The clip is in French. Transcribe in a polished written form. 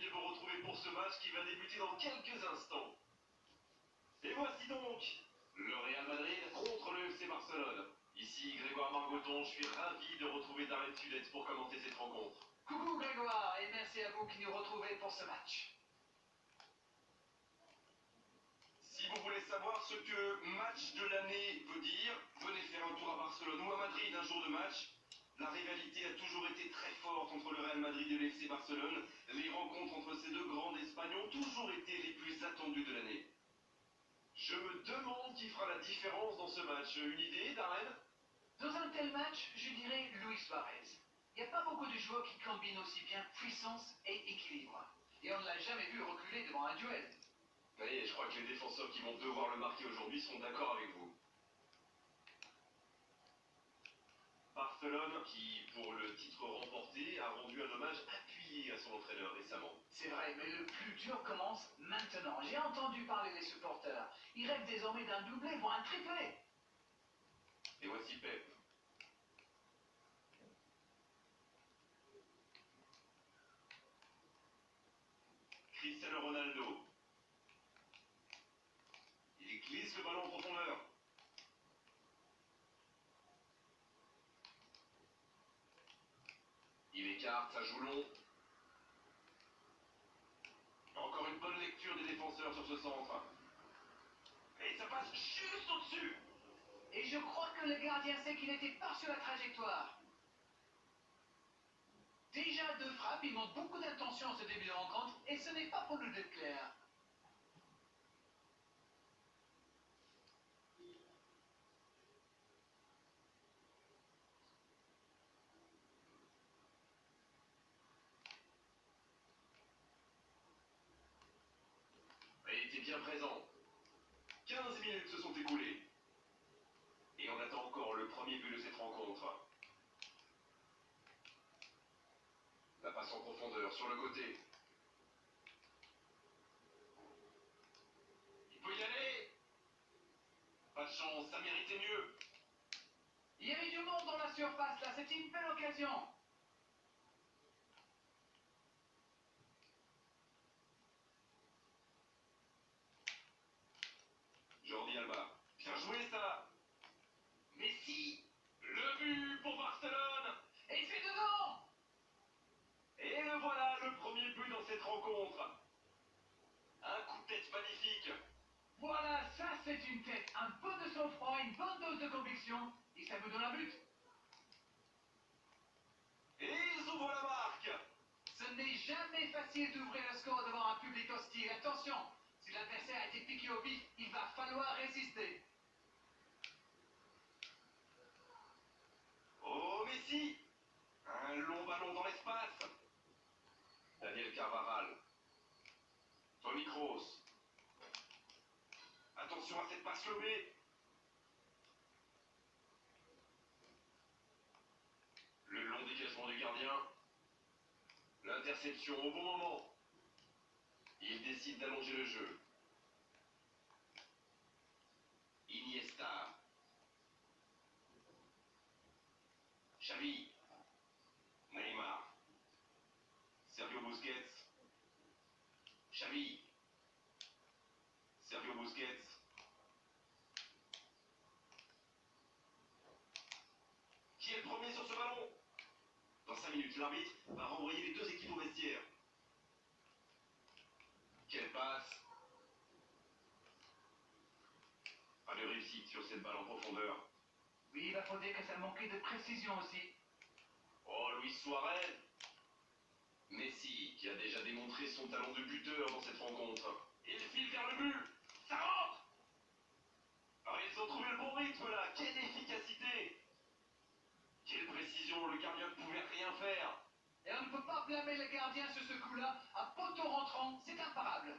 de vous retrouver pour ce match qui va débuter dans quelques instants. Et voici donc le Real Madrid contre le FC Barcelone. Ici Grégoire Margoton, je suis ravi de retrouver Darren Sudette pour commenter cette rencontre. Coucou Grégoire, et merci à vous qui nous retrouvez pour ce match. Si vous voulez savoir ce que match de l'année veut dire, venez faire un tour à Barcelone ou à Madrid un jour de match. La rivalité a toujours été très forte entre le Real Madrid et le FC Barcelone. Les rencontres entre ces deux grands d'Espagne ont toujours été les plus attendues de l'année. Je me demande qui fera la différence dans ce match. Une idée, Darren? Dans un tel match, je dirais Luis Suarez. Il n'y a pas beaucoup de joueurs qui combinent aussi bien puissance et équilibre. Et on ne l'a jamais vu reculer devant un duel. Oui, je crois que les défenseurs qui vont devoir le marquer aujourd'hui sont d'accord avec vous. Barcelone, qui, pour le titre remporté, a rendu un hommage appuyé à son entraîneur récemment. C'est vrai, mais le plus dur commence maintenant. J'ai entendu parler des supporters. Ils rêvent désormais d'un doublé, voire un triplé. Et voici Pep. Cristiano Ronaldo. Il glisse le ballon en profondeur. Il écarte, ça joue long. Encore une bonne lecture des défenseurs sur ce centre. Et ça passe juste au-dessus. Et je crois que le gardien sait qu'il n'était pas sur la trajectoire. Déjà deux frappes, il manque beaucoup d'intention en ce début de rencontre, et ce n'est pas pour nous d'être clair. Il était bien présent. 15 minutes se sont écoulées. Et on attend encore le premier but de cette rencontre. La passe en profondeur sur le côté. Il peut y aller. Pas de chance, ça méritait mieux. Il y avait du monde dans la surface là, c'était une belle occasion. Jordi Alba. Bien joué ça. Messi. Le but pour Barcelone. Et c'est dedans. Et le voilà, le premier but dans cette rencontre. Un coup de tête magnifique. Voilà, ça c'est une tête, un peu de sang-froid, une bonne dose de conviction, et ça vous donne un but. Et ils ouvrent la marque. Ce n'est jamais facile d'ouvrir le score devant un public hostile. Attention, si l'adversaire a été piqué au vif, il va falloir résister. Oh, Messi. Un long ballon dans l'espace. Daniel Carvajal. Toni Kroos. Attention à cette passe lobée. Le long dégagement du gardien. L'interception au bon moment. Il décide d'allonger le jeu. Iniesta. Xavi. Neymar. Sergio Busquets. Xavi. Sergio Busquets. Qui est le premier sur ce ballon? Dans 5 minutes, l'arbitre va renvoyer les deux équipes au vestiaire. Quelle passe! Pas de réussite sur cette balle en profondeur. Oui, il faut dire que ça manquait de précision aussi. Oh, Luis Suarez! Messi, qui a déjà démontré son talent de buteur dans cette rencontre. Il file vers le but! Ça rentre! Alors, ils ont trouvé le bon rythme là! Quelle efficacité! Quelle précision! Le gardien ne pouvait rien faire! Et on ne peut pas blâmer le gardien sur ce coup-là. Un poteau rentrant, c'est imparable.